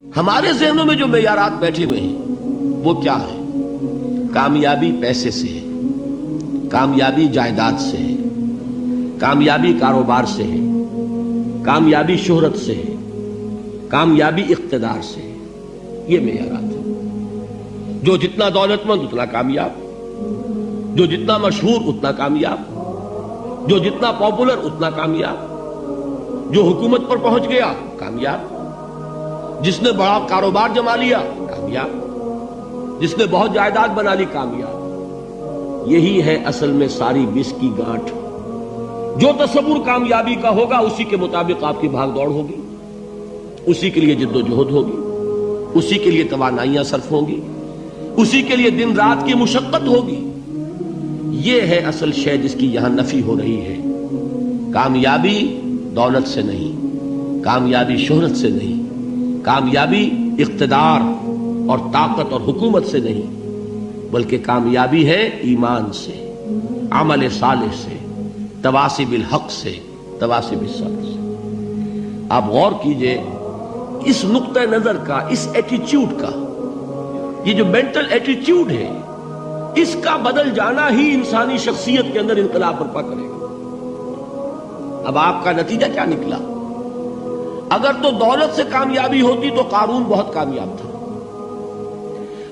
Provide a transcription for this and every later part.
ہمارے ذہنوں میں جو معیارات بیٹھے ہوئے ہیں وہ کیا ہے؟ کامیابی پیسے سے ہے، کامیابی جائیداد سے ہے، کامیابی کاروبار سے ہے، کامیابی شہرت سے ہے، کامیابی اقتدار سے ہے۔ یہ معیارات ہیں۔ جو جتنا دولت مند اتنا کامیاب، جو جتنا مشہور اتنا کامیاب، جو جتنا پاپولر اتنا کامیاب، جو حکومت پر پہنچ گیا کامیاب، جس نے بڑا کاروبار جما لیا کامیاب، جس نے بہت جائیداد بنا لی کامیاب۔ یہی ہے اصل میں ساری بس کی گانٹھ۔ جو تصور کامیابی کا ہوگا اسی کے مطابق آپ کی بھاگ دوڑ ہوگی، اسی کے لیے جد و جہد ہوگی، اسی کے لیے توانائیاں صرف ہوں گی، اسی کے لیے دن رات کی مشقت ہوگی۔ یہ ہے اصل شے جس کی یہاں نفی ہو رہی ہے۔ کامیابی دولت سے نہیں، کامیابی شہرت سے نہیں، کامیابی اقتدار اور طاقت اور حکومت سے نہیں، بلکہ کامیابی ہے ایمان سے، عمل صالح سے، تواصی بالحق سے، تواصی بالصبر سے۔ آپ غور کیجئے اس نقطہ نظر کا، اس ایٹیچیوڈ کا، یہ جو مینٹل ایٹیچیوڈ ہے، اس کا بدل جانا ہی انسانی شخصیت کے اندر انقلاب برپا کرے گا۔ اب آپ کا نتیجہ کیا نکلا؟ اگر تو دولت سے کامیابی ہوتی تو قارون بہت کامیاب تھا،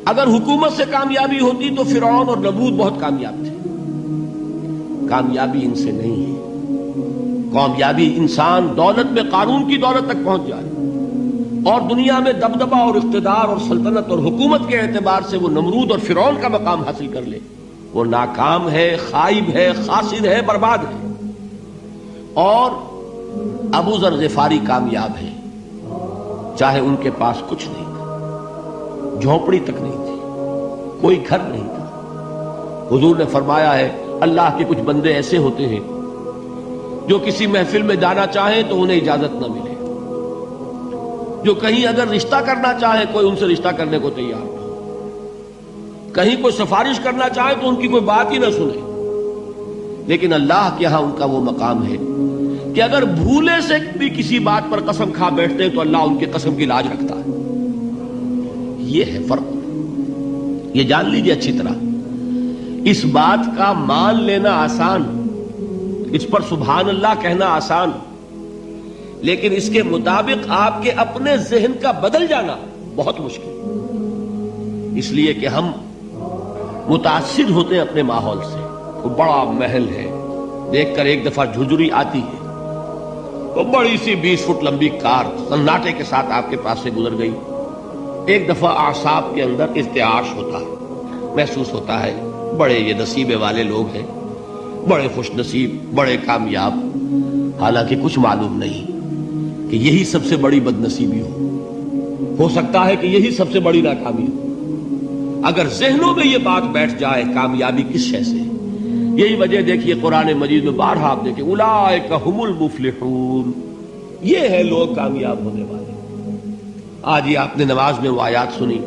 اگر حکومت سے کامیابی ہوتی تو فرعون اور نمرود بہت کامیاب تھے۔ کامیابی ان سے نہیں ہے۔ کامیابی انسان دولت میں قارون کی دولت تک پہنچ جائے اور دنیا میں دبدبہ اور اقتدار اور سلطنت اور حکومت کے اعتبار سے وہ نمرود اور فرعون کا مقام حاصل کر لے، وہ ناکام ہے، خائب ہے، خاسر ہے، برباد ہے۔ اور ابو ذر غفاری کامیاب ہے، چاہے ان کے پاس کچھ نہیں تھا، جھونپڑی تک نہیں تھی، کوئی گھر نہیں تھا۔ حضور نے فرمایا ہے اللہ کے کچھ بندے ایسے ہوتے ہیں جو کسی محفل میں جانا چاہیں تو انہیں اجازت نہ ملے، جو کہیں اگر رشتہ کرنا چاہے کوئی ان سے رشتہ کرنے کو تیار نہ، کہیں کوئی سفارش کرنا چاہے تو ان کی کوئی بات ہی نہ سنے۔ لیکن اللہ کے ہاں ان کا وہ مقام ہے کہ اگر بھولے سے بھی کسی بات پر قسم کھا بیٹھتے ہیں تو اللہ ان کے قسم کی لاج رکھتا ہے۔ یہ ہے فرق، یہ جان لیجئے اچھی طرح۔ اس بات کا مان لینا آسان، اس پر سبحان اللہ کہنا آسان، لیکن اس کے مطابق آپ کے اپنے ذہن کا بدل جانا بہت مشکل، اس لیے کہ ہم متاثر ہوتے ہیں اپنے ماحول سے۔ وہ بڑا محل ہے، دیکھ کر ایک دفعہ جھجری آتی ہے، وہ بڑی سی 20 فٹ لمبی کار سناٹے کے ساتھ آپ کے پاس سے گزر گئی۔ ایک دفعہ اعصاب کے اندر ارتعاش ہوتا ہے، محسوس ہوتا ہے بڑے یہ نصیبے والے لوگ ہیں، بڑے خوش نصیب، بڑے کامیاب، حالانکہ کچھ معلوم نہیں کہ یہی سب سے بڑی بد نصیبی ہو سکتا ہے کہ یہی سب سے بڑی ناکامی ہو۔ اگر ذہنوں میں یہ بات بیٹھ جائے کامیابی کس شے سے، یہی وجہ دیکھیے قرآن مجید میں بارہا آپ دیکھیں اولئک ھم المفلحون، یہ ہے لوگ کامیاب ہونے والے۔ آج یہ آپ نے نماز میں وہ آیات سنی،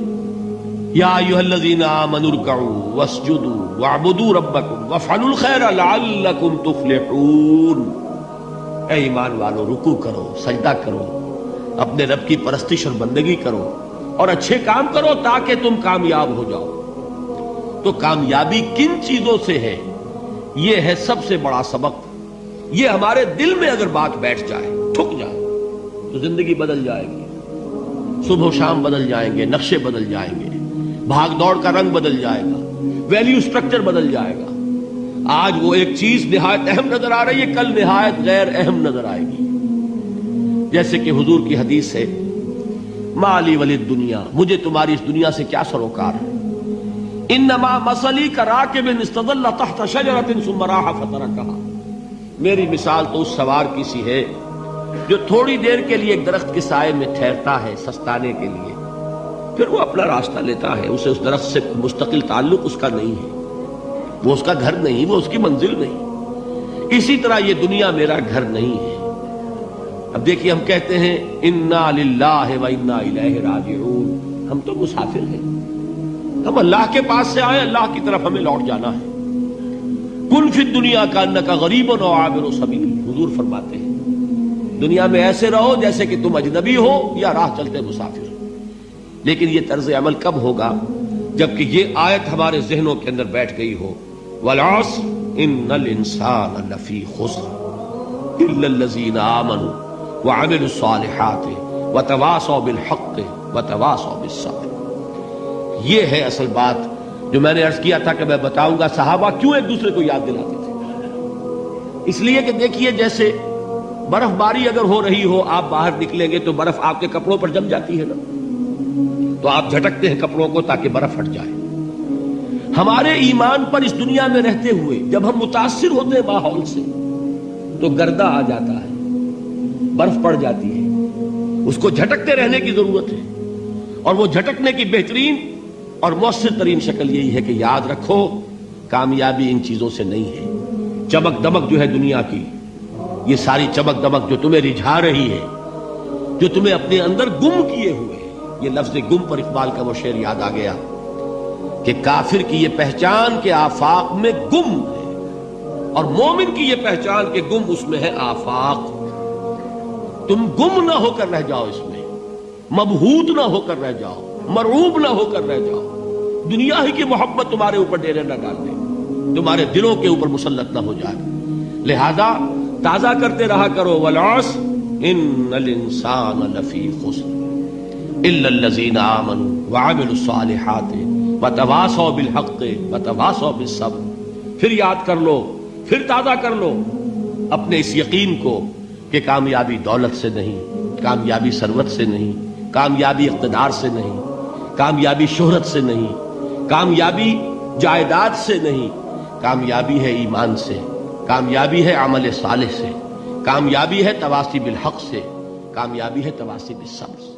یا ایھا الذین آمنوا ارکعوا واسجدوا واعبدوا ربکم وافعلوا الخیر لعلکم تفلحون۔ اے ایمان والو، رکوع کرو، سجدہ کرو، اپنے رب کی پرستش اور بندگی کرو اور اچھے کام کرو تاکہ تم کامیاب ہو جاؤ۔ تو کامیابی کن چیزوں سے ہے؟ یہ ہے سب سے بڑا سبق۔ یہ ہمارے دل میں اگر بات بیٹھ جائے، ٹھک جائے، تو زندگی بدل جائے گی، صبح و شام بدل جائیں گے، نقشے بدل جائیں گے، بھاگ دوڑ کا رنگ بدل جائے گا، ویلیو سٹرکچر بدل جائے گا۔ آج وہ ایک چیز نہایت اہم نظر آ رہی ہے، کل نہایت غیر اہم نظر آئے گی۔ جیسے کہ حضور کی حدیث ہے مالی ولی الدنیا، مجھے تمہاری اس دنیا سے کیا سروکار ہے، انما مثلی کراکب استظل تحت شجرۃ ثم راح فترکها، میری مثال تو اس سوار کی سی ہے جو تھوڑی دیر کے لیے ایک درخت کے سائے میں ٹھہرتا ہے سستانے کے لیے، پھر وہ اپنا راستہ لیتا ہے، اسے اس درخت سے مستقل تعلق اس کا نہیں ہے، وہ اس کا گھر نہیں، وہ اس کی منزل نہیں۔ اسی طرح یہ دنیا میرا گھر نہیں ہے۔ اب دیکھیے ہم کہتے ہیں انا للہ و انا الیہ راجعون، ہم تو مسافر ہیں، ہم اللہ کے پاس سے آئے، اللہ کی طرف ہمیں لوٹ جانا ہے۔ کن فی الدنیا کانک غریب و عابر سبیل، حضور فرماتے ہیں دنیا میں ایسے رہو جیسے کہ تم اجنبی ہو یا راہ چلتے مسافر۔ لیکن یہ طرز عمل کب ہوگا؟ جبکہ یہ آیت ہمارے ذہنوں کے اندر بیٹھ گئی ہو، والعصر ان الانسان لفی خسر الا الذین آمنوا وعملوا الصالحات وتواصوا بالحق وتواصوا بالصبر۔ یہ ہے اصل بات جو میں نے عرض کیا تھا کہ میں بتاؤں گا صحابہ کیوں ایک دوسرے کو یاد دلاتے تھے۔ اس لیے کہ دیکھیے جیسے برف باری اگر ہو رہی ہو، آپ باہر نکلیں گے تو برف آپ کے کپڑوں پر جم جاتی ہے نا، تو آپ جھٹکتے ہیں کپڑوں کو تاکہ برف ہٹ جائے۔ ہمارے ایمان پر اس دنیا میں رہتے ہوئے جب ہم متاثر ہوتے ہیں ماحول سے تو گردہ آ جاتا ہے، برف پڑ جاتی ہے، اس کو جھٹکتے رہنے کی ضرورت ہے۔ اور وہ جھٹکنے کی بہترین اور مؤثر ترین شکل یہی ہے کہ یاد رکھو کامیابی ان چیزوں سے نہیں ہے۔ چمک دمک جو ہے دنیا کی، یہ ساری چمک دمک جو تمہیں رجھا رہی ہے، جو تمہیں اپنے اندر گم کیے ہوئے ہے، یہ لفظ گم پر اقبال کا وہ شعر یاد آ گیا کہ کافر کی یہ پہچان کے آفاق میں گم ہے، اور مومن کی یہ پہچان کے گم اس میں ہے آفاق۔ تم گم نہ ہو کر رہ جاؤ، اس میں مبہوت نہ ہو کر رہ جاؤ، مرعوب نہ ہو کر رہ جاؤ، دنیا ہی کی محبت تمہارے اوپر ڈیرے نہ ڈال دے، تمہارے دلوں کے اوپر مسلط نہ ہو جائے۔ لہذا تازہ کرتے رہا کرو، والعصر ان الانسان لفی خسر الا الذین آمنوا وعملوا الصالحات وتواصوا بالحق وتواصوا بالصبر۔ پھر یاد کر لو، پھر تازہ کر لو اپنے اس یقین کو کہ کامیابی دولت سے نہیں، کامیابی ثروت سے نہیں، کامیابی اقتدار سے نہیں، کامیابی شہرت سے نہیں، کامیابی جائیداد سے نہیں، کامیابی ہے ایمان سے، کامیابی ہے عمل صالح سے، کامیابی ہے تواصی بالحق سے، کامیابی ہے تواصی بالصبر سے۔